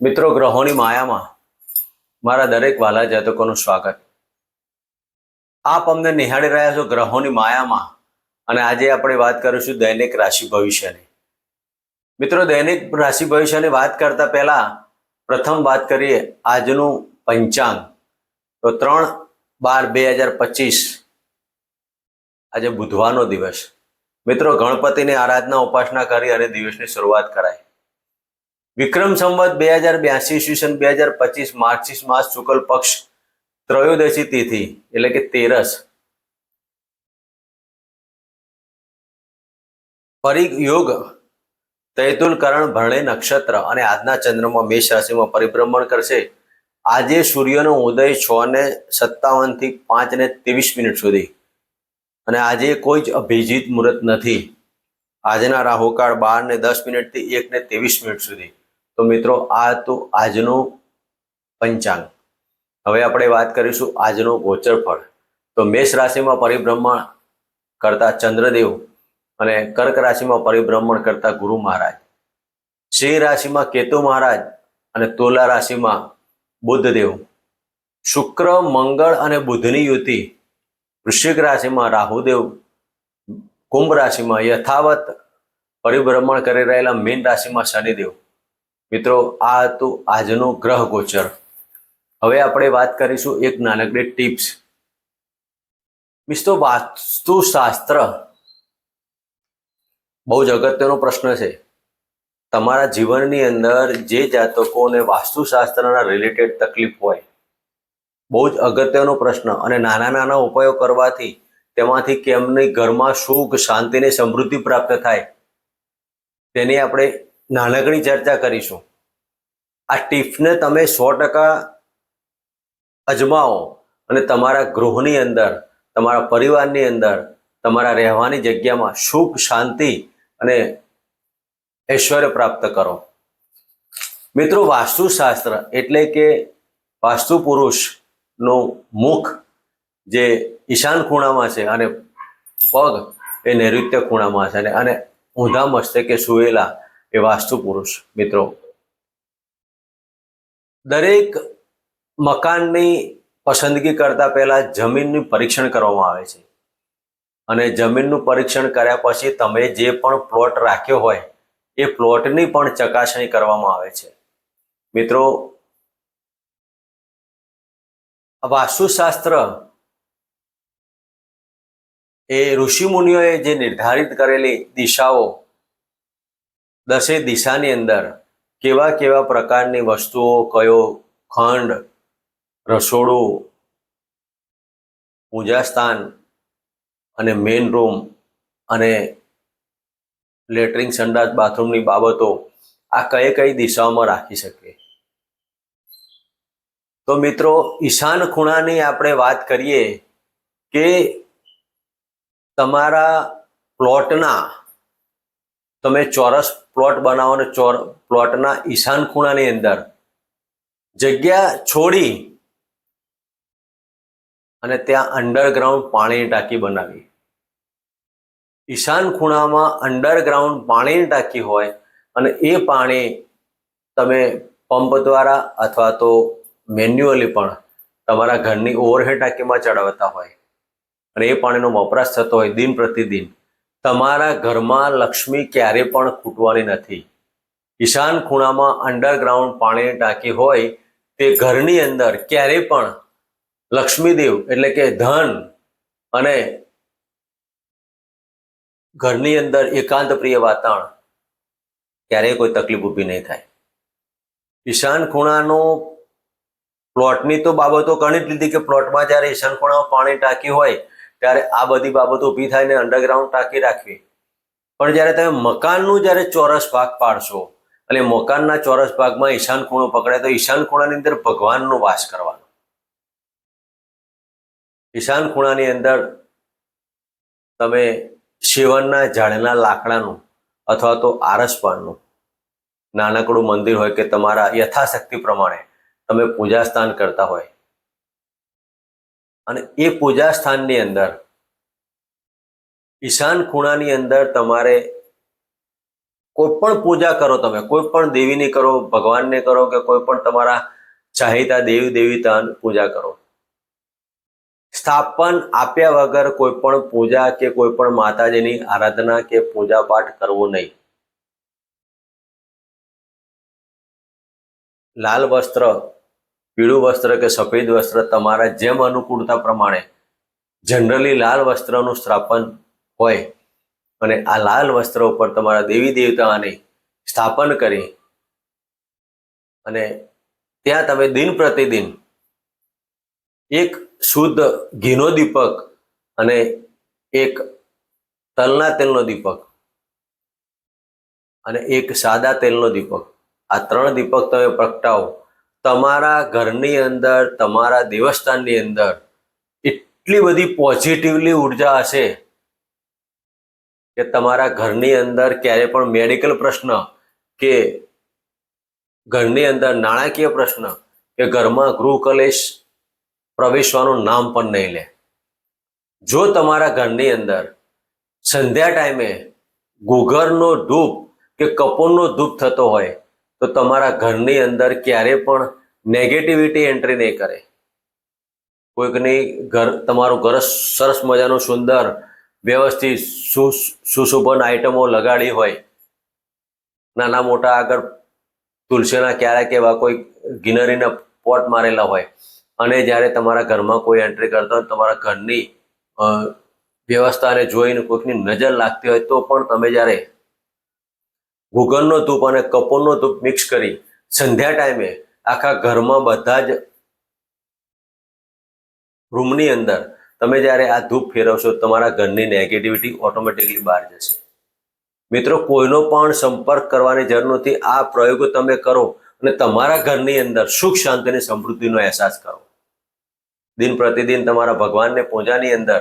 મિત્રો, ગ્રહોની માયામાં મારા દરેક વાલા જાતકોનું સ્વાગત. આપ અમને નિહાળી રહ્યા છો ગ્રહોની માયામાં, અને આજે આપણે વાત કરીશું દૈનિક રાશિ ભવિષ્યની. મિત્રો, દૈનિક રાશિ ભવિષ્યની વાત કરતા પહેલા પ્રથમ વાત કરીએ આજનું પંચાંગ. તો 3/12/2025 આજે બુધવારનો દિવસ. મિત્રો, ગણપતિની આરાધના ઉપાસના કરી અને દિવસની શરૂઆત કરાય. વિક્રમ સંવત 2082 ઈસવીસન 2025 માર્ગશીર્ષ માસ શુક્લ પક્ષ ત્રયોદશી તિથિ એટલે કે 13. પરિયોગ તૈતુલ કરણ ભરણી નક્ષત્ર અને આજના ચંદ્રમાં મેષ રાશિમાં પરિભ્રમણ કરશે. આજે સૂર્યનો ઉદય 6:57 થી 5:23 સુધી, અને આજે કોઈ જ અભિજીત મુહૂર્ત નથી. આજના રાહુકાળ 12:10 થી 1:23 સુધી. તો મિત્રો, આ તો આજનું પંચાંગ. હવે આપણે વાત કરીશું આજનું ગોચર ફળ. તો મેષ રાશિમાં પરિભ્રમણ કરતા ચંદ્રદેવ અને કર્ક રાશિમાં પરિભ્રમણ કરતા ગુરુ મહારાજ, સિંહ રાશિમાં કેતુ મહારાજ અને તુલા રાશિમાં બુધદેવ, શુક્ર મંગળ અને બુધની યુતિ વૃશ્ચિક રાશિમાં રાહુદેવ, કુંભ રાશિમાં યથાવત પરિભ્રમણ કરી રહેલા મીન રાશિમાં શનિદેવ. મિત્રો, આ હતું આજનું ગ્રહ ગોચર. હવે આપણે વાત કરીશું એક નાનકડી ટિપ્સ. મિત્રો, વાસ્તુશાસ્ત્ર બહુ જ અગત્યનો પ્રશ્ન છે. તમારા જીવનની અંદર જે જાતકોને વાસ્તુશાસ્ત્રના રિલેટેડ તકલીફ હોય, બહુ જ અગત્યનો પ્રશ્ન, અને નાના નાના ઉપાયો કરવાથી તેમાંથી કેમની ઘરમાં સુખ, શાંતિ અને સમૃદ્ધિ પ્રાપ્ત થાય, તેની આપણે નાનકડી ચર્ચા કરીશું. આ ટિપ્સને તમે 100% અજમાવો અને તમારા ગૃહની અંદર, તમારા પરિવારની અંદર, તમારા રહેવાની જગ્યામાં સુખ, શાંતિ અને ઐશ્વર્ય પ્રાપ્ત કરો. મિત્રો, વાસ્તુશાસ્ત્ર એટલે કે વાસ્તુ પુરુષનું મુખ જે ઈશાન ખૂણામાં છે અને પગ એ નૈઋત્ય ખૂણામાં છે, અને ઊંધા મસ્તકે સૂયેલા એ વાસ્તુ પુરુષ. મિત્રો, દરેક મકાનની પસંદગી કરતા પહેલા જમીનનું પરીક્ષણ કરવામાં આવે છે, અને જમીનનું પરીક્ષણ કર્યા પછી તમે જે પણ પ્લોટ રાખ્યો હોય એ પ્લોટની પણ ચકાસણી કરવામાં આવે છે. મિત્રો, વાસ્તુશાસ્ત્ર એ ઋષિમુનિઓએ જે નિર્ધારિત કરેલી દિશાઓ, 10 દિશાની અંદર કેવા કેવા પ્રકારની વસ્તુઓ, કયો ખંડ, રસોડું, પૂજા સ્થાન અને મેઇન રૂમ અને લેટ્રિન, સંડાસ, બાથરૂમની બાબતો આ કઈ કઈ દિશાઓમાં રાખી શકીએ. તો મિત્રો, ઈશાન ખૂણાની આપણે વાત કરીએ કે તમારા પ્લોટના, તમે ચોરસ પ્લોટ બનાવો અને પ્લોટના ઈશાન ખૂણાની અંદર જગ્યા છોડી અને ત્યાં અંડરગ્રાઉન્ડ પાણીની ટાંકી બનાવી. ઈશાન ખૂણામાં અંડરગ્રાઉન્ડ પાણીની ટાંકી હોય અને એ પાણી તમે પંપ દ્વારા અથવા તો મેન્યુઅલી પણ તમારા ઘરની ઓવરહેડ ટાંકીમાં ચડાવતા હોય અને એ પાણીનો વપરાશ થતો હોય દિન પ્રતિદિન, તમારા ઘરમાં લક્ષ્મી ક્યારે પણ ખૂટવાની નથી. ઈશાન ખૂણામાં અંડરગ્રાઉન્ડ પાણીની ટાંકી હોય તે ઘરની અંદર ક્યારેય પણ લક્ષ્મીદેવ એટલે કે ધન અને ઘરની અંદર એકાંત પ્રિય વાતાવરણ ક્યારેય કોઈ તકલીફ ઊભી નહીં થાય. ઈશાન ખૂણાનો પ્લોટની તો બાબતો ગણી જ લીધી કે પ્લોટમાં જ્યારે ઈશાન ખૂણામાં પાણી ટાંકી હોય ત્યારે આ બધી બાબતો ઊભી થાય ને અંડરગ્રાઉન્ડ ટાંકી રાખવી. પણ જ્યારે તમે મકાનનું જ્યારે ચોરસ ભાગ પાડશો અને મકાનના ચોરસ ભાગમાં ઈશાન ખૂણો પકડે તો ઈશાન ખૂણાની અંદર ભગવાનનો વાસ કરવાનો. ઈશાન ખૂણાની અંદર તમે શેવનના ઝાડના લાકડાનું અથવા તો આરસપાનનું નાનકડું મંદિર હોય કે તમારા યથાશક્તિ પ્રમાણે તમે પૂજા સ્થાન કરતા હોય, અને એ પૂજા સ્થાનની અંદર ઈશાન ખૂણાની અંદર તમારે કોઈ પણ પૂજા કરો, તમે કોઈ પણ દેવીની કરો, ભગવાનને કરો, કે કોઈ પણ તમારા ચાહિતા દેવી દેવતાની પૂજા કરો, સ્થાપન આપ્યા વગર કોઈ પણ પૂજા કે કોઈ પણ માતાજીની આરાધના કે પૂજા પાઠ કરવું નહીં. લાલ વસ્ત્ર, પીળું વસ્ત્ર કે સફેદ વસ્ત્ર તમારા જેમ અનુકૂળતા પ્રમાણે જનરલી લાલ વસ્ત્રનું સ્થાપન હોય અને આ લાલ વસ્ત્ર ઉપર તમારા દેવી દેવતાને સ્થાપન કરી અને ત્યાં તમે દિન પ્રતિદિન એક શુદ્ધ ઘીનો દીપક અને એક તલના તેલનો દીપક અને એક સાદા તેલનો દીપક, આ 3 દીપક તમે પ્રગટાવો. તમારા ઘરની અંદર, તમારા દેવસ્થાનની અંદર એટલી બધી પોઝિટિવલી ઉર્જા હશે કે તમારા ઘરની અંદર ક્યારે પણ મેડિકલ પ્રશ્ન કે ઘરની અંદર નાણાકીય પ્રશ્ન કે ઘરમાં ગૃહ કલેશ પ્રવેશવાનું નામ પણ નહીં લે. જો તમારા ઘરની અંદર સંધ્યા ટાઈમે ગુગરનો ધૂપ કે કપૂરનો ધૂપ થતો હોય તો તમારા ઘરની અંદર ક્યારે પણ નેગેટિવિટી એન્ટ્રી નહીં કરે. કોઈકની તમારું ઘર સરસ મજાનું સુંદર વ્યવસ્થિત સુશોભન આઈટમો લગાડી હોય, નાના મોટા આગળ તુલસીના ક્યારેક એવા કોઈ ગ્રીનરીના પોટ મારેલા હોય, અને જ્યારે તમારા ઘરમાં કોઈ એન્ટ્રી કરતો હોય તમારા ઘરની વ્યવસ્થાને જોઈને કોઈકની નજર લાગતી હોય તો પણ તમે જ્યારે ગુગળનો ધૂપ અને કપૂરનો ધૂપ મિક્સ કરી સંધ્યા ટાઈમે આખા ઘરમાં બધા જ રૂમની અંદર તમે જ્યારે આ ધૂપ ફેરવશો તમારા ઘરની નેગેટિવિટી ઓટોમેટિકલી બહાર જશે. મિત્રો, કોઈનો પણ સંપર્ક કરવાની જરૂર નથી. આ પ્રયોગો તમે કરો અને તમારા ઘરની અંદર સુખ શાંતિ અને સમૃદ્ધિનો અહેસાસ કરો. દિન પ્રતિદિન તમારા ભગવાનને પૂજાની અંદર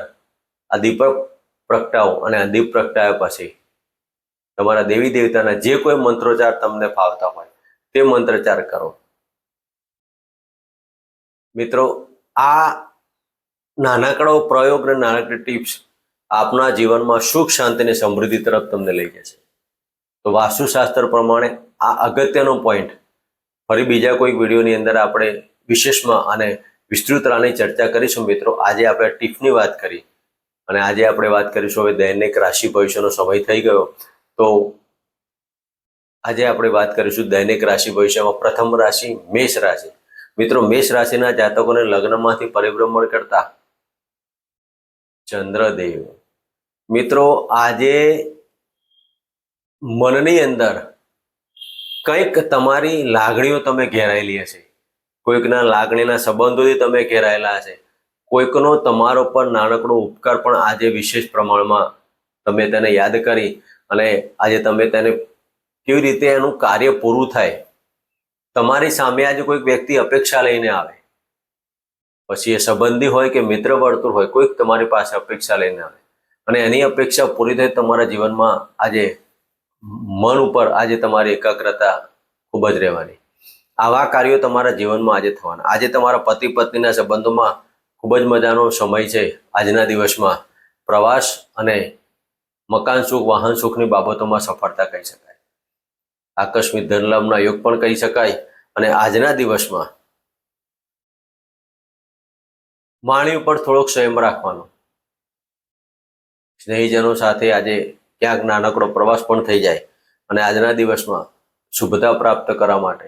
આ દીપક પ્રગટાવો અને આ દીપ પ્રગટાવ્યા પછી તમારા દેવી દેવતાના જે કોઈ મંત્રોચ્ચાર તમને ફાવતા હોય તે મંત્રોચ્ચાર કરો. મિત્રો, આ નાનકડો પ્રયોગ અને નાનકડી ટિપ્સ આપના જીવનમાં સુખ શાંતિ અને સમૃદ્ધિ તરફ તમને લઈ જશે. તો વાસ્તુશાસ્ત્ર પ્રમાણે આ અગત્યનો પોઈન્ટ ફરી બીજા કોઈક વિડીયોની અંદર આપણે વિશેષમાં અને વિસ્તૃત આની ચર્ચા કરીશું. મિત્રો, આજે આપણે ટિપ્સની વાત કરી અને આજે આપણે વાત કરીશું હવે દૈનિક રાશિ ભવિષ્યનો સમય થઈ ગયો. તો આજે આપણે વાત કરીશું દૈનિક રાશિ ભવિષ્યમાં પ્રથમ રાશિ મેષ રાશિ. મિત્રો, મેષ રાશિના જાતકોને લગ્નમાંથી પરિભ્રમણ કરતા ચંદ્રદેવ. મિત્રો, આજે મનની અંદર કંઈક તમારી લાગણીઓ તમે ઘેરાયેલી હશે, કોઈકના લાગણીના સંબંધોથી તમે ઘેરાયેલા હશે, કોઈકનો તમારો પર નાનકડો ઉપકાર પણ આજે વિશેષ પ્રમાણમાં તમે તેને યાદ કરી અને આજે તમે તેને કેવી રીતે એનું કાર્ય પૂરું થાય. તમારી સામે આજે કોઈક વ્યક્તિ અપેક્ષા લઈને આવે, પછી એ સંબંધી હોય કે મિત્ર વર્તુળ હોય, કોઈક તમારી પાસે અપેક્ષા લઈને આવે અને એની અપેક્ષા પૂરી થઈ તમારા જીવનમાં આજે મન ઉપર આજે તમારી એકાગ્રતા ખૂબ જ રહેવાની. આવા કાર્યો તમારા જીવનમાં આજે થવાના. આજે તમારા પતિ પત્નીના સંબંધોમાં ખૂબ જ મજાનો સમય છે. આજના દિવસમાં પ્રવાસ અને મકાન સુખ, વાહન સુખની બાબતોમાં સફળતા કહી શકાય. આકસ્મિક ધનલાભના યોગ પણ કહી શકાય. અને આજના દિવસમાં વાણી ઉપર થોડોક સંયમ રાખવાનો. સ્નેહીજનો સાથે આજે ક્યાંક નાનકડો પ્રવાસ પણ થઈ જાય અને આજના દિવસમાં શુભતા પ્રાપ્ત કરવા માટે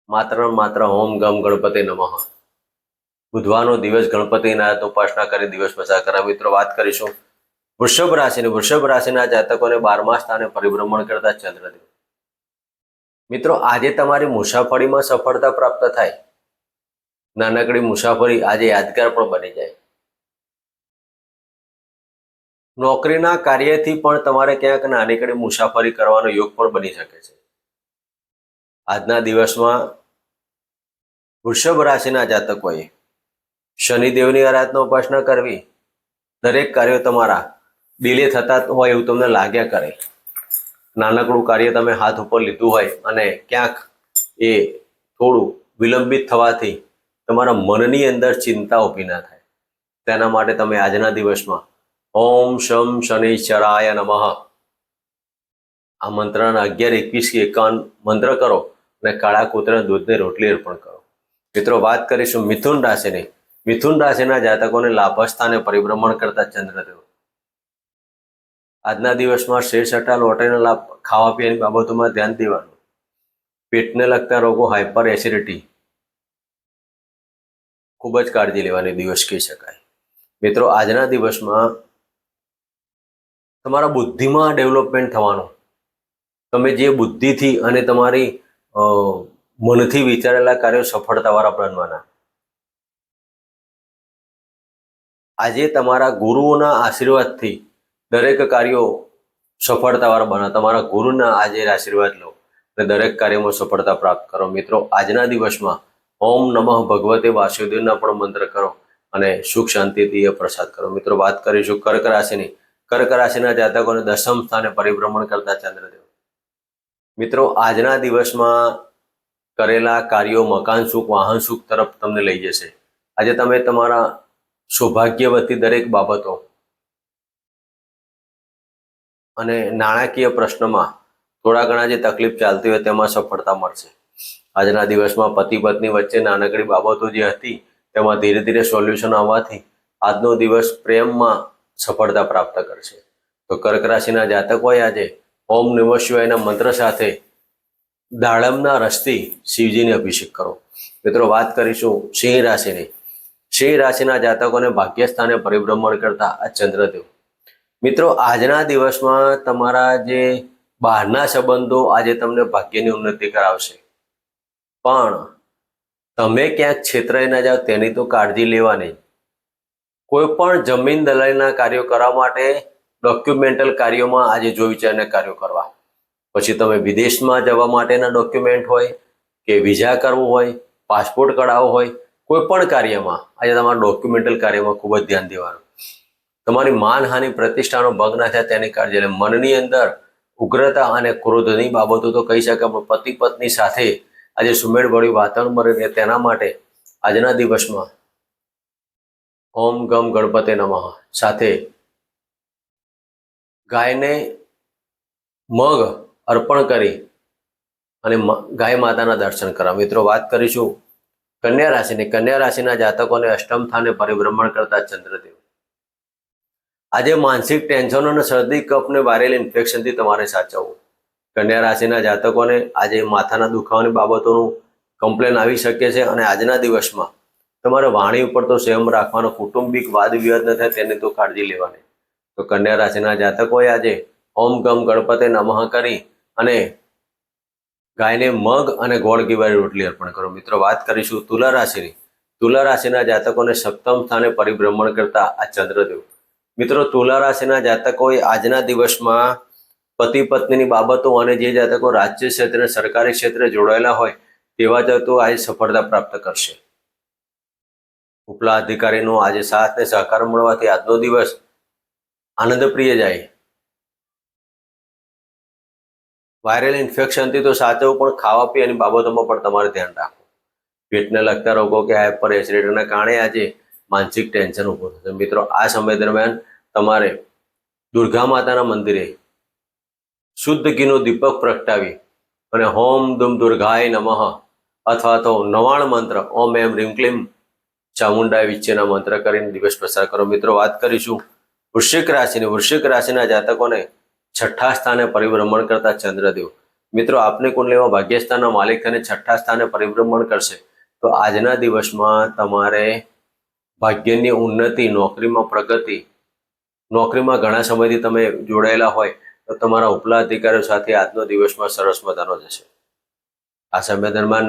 માત્ર ઓમ ગમ ગણપતિ નમઃ બુધવારનો દિવસ ગણપતિના ઉપાસના કરી દિવસ પસાર કરવા. મિત્રો, વાત કરીશું વૃષભ રાશિની. વૃષભ રાશિના જાતકોને 12મા સ્થાને પરિભ્રમણ કરતા ચંદ્રદેવ. મિત્રો, આજે તમારી મુસાફરીમાં સફળતા પ્રાપ્ત થાય. નાનકડી મુસાફરી આજે યાદગાર પણ બની જાય. નોકરીના કાર્યથી પણ તમારે ક્યાંક નાનકડી મુસાફરી કરવાનો યોગ પણ બની શકે છે. આજના દિવસમાં વૃષભ રાશિના જાતકોએ શનિદેવની આરાધના ઉપાસના કરવી. દરેક કાર્યો તમારા ડિલે થતા હોય એવું તમને લાગ્યા કરે. નાનકડું કાર્ય તમે હાથ ઉપર લીધું હોય અને ક્યાંક એ થોડું વિલંબિત થવાથી તમારા મનની અંદર ચિંતા ઊભી ના થાય, તેના માટે તમે આજના દિવસમાં ઓમ શમ શનિશ્ચરાય નમઃ આ મંત્રના 11, 21 કે 51 મંત્ર કરો અને કાળા કૂતરાના દૂધને રોટલી અર્પણ કરો. મિત્રો વાત કરીશું મિથુન રાશિની. મિથુન રાશિના જાતકોને લાભ સ્થાને પરિભ્રમણ કરતા ચંદ્રદેવ. આજના દિવસમાં શેર સટ્ટા લોટરીના લાભ, ખાવા પીવાની બાબતોમાં ધ્યાન દેવાનું. પેટને લગતા રોગો, હાઇપર એસિડિટી, ખૂબ જ કાળજી લેવાની દિવસ કહી શકાય. મિત્રો આજના દિવસમાં તમારા બુદ્ધિમાં ડેવલપમેન્ટ થવાનું. તમે જે બુદ્ધિથી અને તમારી મનથી વિચારેલા કાર્યો સફળતાવાળા બનવાના. આજે તમારા ગુરુઓના આશીર્વાદથી દરેક કાર્યો સફળતાવાળા બનો. તમારા ગુરુના આજે આશીર્વાદ લો અને દરેક કાર્યમાં સફળતા પ્રાપ્ત કરો. મિત્રો આજના દિવસમાં ઓમ નમઃ ભગવતે વાસુદેવના પણ મંત્ર કરો અને સુખ શાંતિથી એ પ્રસાદ કરો. મિત્રો વાત કરીશું કર્ક રાશિની. કર્ક રાશિના જાતકોને 10મ સ્થાને પરિભ્રમણ કરતા ચંદ્રદેવ. મિત્રો આજના દિવસમાં કરેલા કાર્યો મકાન સુખ, વાહન સુખ તરફ તમને લઈ જશે. આજે તમે તમારા સૌભાગ્યવતી દરેક બાબતો અને નાણાકીય પ્રશ્નમાં થોડા ઘણા જે તકલીફ ચાલતી હોય તેમાં સફળતા મળશે. આજના દિવસમાં પતિ પત્ની વચ્ચે નાનકડી બાબતો જે હતી તેમાં ધીરે ધીરે સોલ્યુશન આવવાથી આજનો દિવસ પ્રેમમાં સફળતા પ્રાપ્ત કરશે. તો કર્ક રાશિના જાતકોએ આજે ઓમ નમઃ શિવાયના મંત્ર સાથે દાડમના રસથી શિવજીને અભિષેક કરો. મિત્રો વાત કરીશું સિંહ રાશિની. સિંહ રાશિના જાતકોને ભાગ્યસ્થાને પરિભ્રમણ કરતા આ ચંદ્રદેવ. મિત્રો આજના દિવસમાં તમારા જે બહારના સંબંધો આજે તમને ભાગ્યની ઉન્નતિ કરાવશે, પણ તમે ક્યાંક છેતરાઈ ના જાઓ તેની તો કાળજી લેવાની. કોઈ પણ જમીન દલાલીના કાર્યો કરવા માટે ડોક્યુમેન્ટલ કાર્યોમાં આજે જોઈ વિચારીને કાર્યો કરવા. પછી તમે વિદેશમાં જવા માટેના ડોક્યુમેન્ટ હોય કે વિઝા કરવું હોય, પાસપોર્ટ કઢાવવો હોય, કોઈ પણ કાર્યમાં આજે તમારા ડોક્યુમેન્ટલ કાર્યમાં ખૂબ જ ધ્યાન દેવાનું. તમારી માનહાનિ, પ્રતિષ્ઠાનો ભંગ ના થાય તેની કાળજી લે. મનની અંદર ઉગ્રતા અને ક્રોધની બાબતો તો કહી શકાય, પણ પતિ પત્ની સાથે આજે સુમેળભર્યું વાતાવરણ મળે રહે તેના માટે આજના દિવસમાં ઓમ ગમ ગણપતે નમઃ સાથે ગાયને મગ અર્પણ કરી અને ગાય માતાના દર્શન કરવા. મિત્રો વાત કરીશું કન્યા રાશિની. કન્યા રાશિના જાતકોને 8મ સ્થાને પરિભ્રમણ કરતા ચંદ્રદેવ. આજે માનસિક ટેન્શન અને શરદી, કફને વાયરલ ઇન્ફેક્શનથી તમારે સાચવવું. કન્યા રાશિના જાતકોને આજે માથાના દુખાવાની બાબતોનું કમ્પ્લેન આવી શકે છે અને આજના દિવસમાં તમારે વાણી ઉપર તો સંયમ રાખવાનો. કૌટુંબિક વાદ વિવાદ ન થાય તેની તો કાળજી લેવાની. તો કન્યા રાશિના જાતકોએ આજે ઓમ ગમ ગણપતે નમઃ કરી અને ગાયને મગ અને ગોળ ઘીવાળી રોટલી અર્પણ કરો. મિત્રો વાત કરીશું તુલા રાશિની. તુલા રાશિના જાતકોને 7મ સ્થાને પરિભ્રમણ કરતા આ ચંદ્રદેવ. મિત્રો તુલા રાશિના જાતકોએ આજના દિવસમાં પતિ પત્નીની બાબતો અને જે જાતકો રાજ્ય ક્ષેત્રે, સરકારી ક્ષેત્રે જોડાયેલા હોય તેવા જાતકો આજે સફળતા પ્રાપ્ત કરશે. ઉપલા અધિકારીનો આજે સાથ ને સહકાર મળવાથી આજનો દિવસ આનંદપ્રિય જાય. વાયરલ ઇન્ફેક્શનથી તો સાચવવું, પણ ખાવા પીવાની બાબતોમાં પણ તમારે ધ્યાન રાખવું. પેટને લગતા રોગો કે હાઇપર એસિડિટીના કારણે આજે માનસિક ટેન્શન ઊભું થશે. મિત્રો આ સમય દરમિયાન તમારે દુર્ગા માતાના મંદિરે શુદ્ધ ઘીનો દીપક પ્રગટાવી અને હોમ દુમ દુર્ગાય નમઃ અથવા તો 99 મંત્ર ઓમ એમ રીમ ક્લીમ ચામુંડાય વિચ્ચેના મંત્ર કરીને દિવસ પસાર કરો. મિત્રો વાત કરીશું વૃશ્ચિક રાશિની. વૃશ્ચિક રાશિના જાતકોને 6ઠા સ્થાને પરિભ્રમણ કરતા ચંદ્રદેવ. મિત્રો આપની કુંડલીમાં ભાગ્યસ્થાનના માલિક અને 6ઠા સ્થાને પરિભ્રમણ કરશે તો આજના દિવસમાં તમારે ભાગ્યની ઉન્નતિ, નોકરીમાં પ્રગતિ, નોકરીમાં ઘણા સમયથી તમે જોડાયેલા હોય તો તમારા ઉપલા અધિકારીઓ સાથે આજનો દિવસમાં સરસ મજાનો જશે. આ સમય દરમિયાન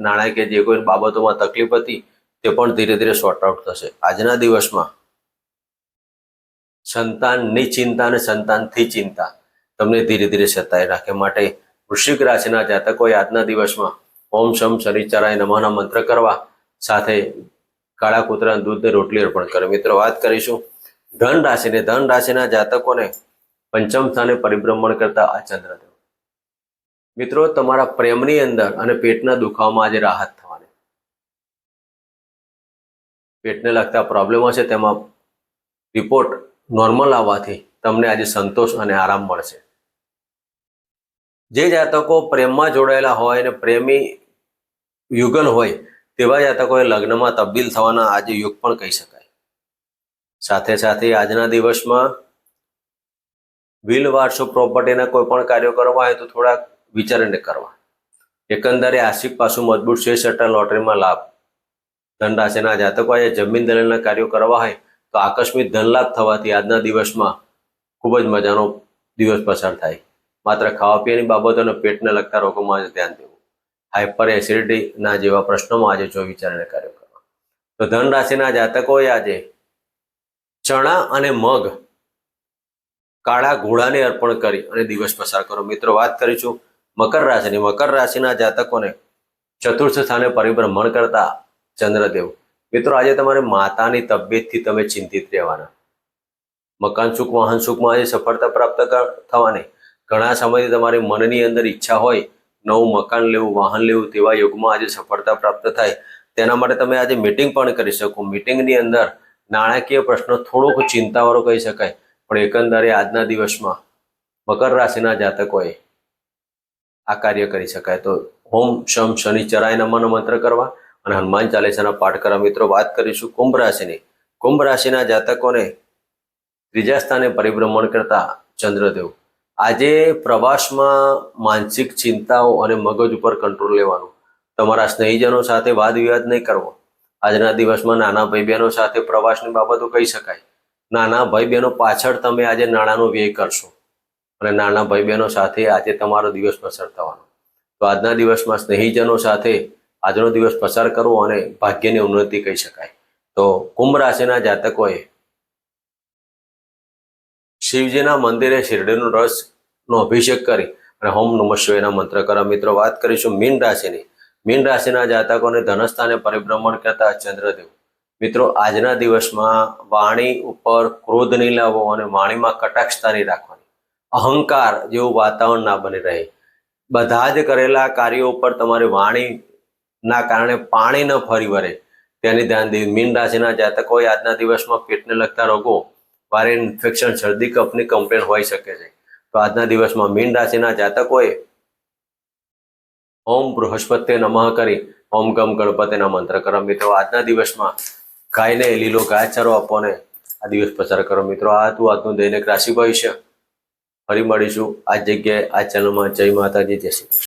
નાણાકીય જે કોઈ બાબતોમાં તકલીફ હતી તે પણ ધીરે ધીરે સોર્ટ આઉટ થશે. આજના દિવસમાં સંતાનની ચિંતા અને સંતાનથી ચિંતા તમને ધીરે ધીરે સતાઈ રાખે. માટે વૃશ્ચિક રાશિના જાતકોએ આજના દિવસમાં ઓમ શમ શનિચરાય નમઃના મંત્ર કરવા સાથે કાળા કૂતરાના દૂધને રોટલી અર્પણ કરે. મિત્રો વાત કરીશું ધન રાશિની. ધન રાશિના જાતકોને 5મ સ્થાને પરિભ્રમણ કરતા આ ચંદ્રદેવ. મિત્રો તમારા પ્રેમની અંદર અને પેટના દુખાવામાં આજે રાહત થવાની. પેટને લગતા પ્રોબ્લેમો છે તેમાં રિપોર્ટ નોર્મલ આવવાથી તમને આજે સંતોષ અને આરામ મળશે. જે જાતકો પ્રેમમાં જોડાયેલા હોય અને પ્રેમી યુગલ હોય તેવા જાતકોએ લગ્નમાં તબદીલ થવાના આજે યુગ પણ કહી શકાય. સાથે સાથે આજના દિવસમાં વ્હીલ વારસો પ્રોપર્ટીના કોઈ પણ કાર્યો કરવા હોય તો થોડાક વિચારીને કરવા. એકંદરે આર્થિક પાસું મજબૂત, શેર સટ્ટા લોટરીમાં લાભ. ધન રાશિના જાતકોએ જમીન દલીલના કાર્યો કરવા હોય તો આકસ્મિક ધનલાભ થવાથી આજના દિવસમાં ખૂબ જ મજાનો દિવસ પસાર થાય. માત્ર ખાવા પીવાની બાબતો અને પેટને લગતા રોગોમાં જ ધ્યાન દેવું. હાઇપર એસિડિટીના જેવા પ્રશ્નોમાં આજે જો વિચારીને કાર્યો કરવા. તો ધન રાશિના જાતકોએ આજે ચણા અને મગ કાળા ઘોડાને અર્પણ કરી અને દિવસ પસાર કરો. મિત્રો, વાત કરીશું મકર રાશિની. મકર રાશિના જાતકોને ચતુર્થ સ્થાને પરિભ્રમણ કરતા ચંદ્રદેવ. મિત્રો, આજે તમારી માતાની તબિયતથી તમે ચિંતિત રહેવાના. મકાન સુખ, વાહન સુખમાં આજે સફળતા પ્રાપ્ત થવાની. ઘણા સમયથી તમારી મનની અંદર ઈચ્છા હોય નવું મકાન લેવું, વાહન લેવું, તેવા યુગમાં આજે સફળતા પ્રાપ્ત થાય. તેના માટે તમે આજે મીટિંગ પણ કરી શકો. મીટિંગની અંદર નાણાકીય પ્રશ્નો થોડોક ચિંતાવાળો કહી શકાય, પણ એકંદરે આજના દિવસમાં મકર રાશિના જાતકોએ આ કાર્ય કરી શકાય. તો ઓમ શમ શનિચરાય નમઃનો મંત્ર કરવા અને હનુમાન ચાલીસાના પાઠ કરવા. મિત્રો, વાત કરીશું કુંભ રાશિની. કુંભ રાશિના જાતકોને ત્રીજા સ્થાને પરિભ્રમણ કરતા ચંદ્રદેવ. આજે પ્રવાસમાં માનસિક ચિંતાઓ અને મગજ ઉપર કંટ્રોલ લેવાનું. તમારા સ્નેહીજનો સાથે વાદ વિવાદ નહીં કરવો. આજના દિવસમાં નાના ભાઈ બહેનો સાથે પ્રવાસની બાબતો કહી શકાય. નાના ભાઈ બહેનો પાછળ તમે આજે નાણાંનો વ્યય કરશો અને નાના ભાઈ બહેનો સાથે આજે તમારો દિવસ પસાર થવાનો. તો આજના દિવસમાં સ્નેહીજનો સાથે આજનો દિવસ પસાર કરવો અને ભાગ્યની ઉન્નતિ કહી શકાય. તો કુંભ રાશિના જાતકોએ શિવજીના મંદિરે શિરડીનો રસનો અભિષેક કરી અને ઓમ નમઃ શિવાયના મંત્ર કરવા. મિત્રો, વાત કરીશું મીન રાશિની. મીન રાશિના જાતકોને ધનસ્થાને પરિભ્રમણ કરતા ચંદ્રદેવ. મિત્રો, આજના દિવસમાં વાણી ઉપર ક્રોધ નહીં લાવવો અને વાણીમાં કટાક્ષતા નહીં રાખવાની. અહંકાર જેવું વાતાવરણ ના બની રહે. બધા જ કરેલા કાર્યો ઉપર તમારી વાણીના કારણે પાણી ન ફરી વળે તેની ધ્યાન દેવું. મીન રાશિના જાતકોએ આજના દિવસમાં પેટને લગતા રોગો, વારે ઇન્ફેક્શન, શરદી કફની કમ્પ્લેન હોઈ શકે છે. તો આજના દિવસમાં મીન રાશિના જાતકોએ ઓમ બૃહસ્પતિ નમઃ કરી ઓમ ગમ ગણપતિના મંત્ર કરો. મિત્રો, આજના દિવસમાં ગાયને લીલો ઘાસચારો આપો ને આ દિવસ પસાર કરો. મિત્રો, આ હતું આજનું દૈનિક રાશિ ભવિષ્ય. ફરી મળીશું આ જગ્યાએ, આ ચેનલમાં. જય માતાજી, જય શ્રી કૃષ્ણ.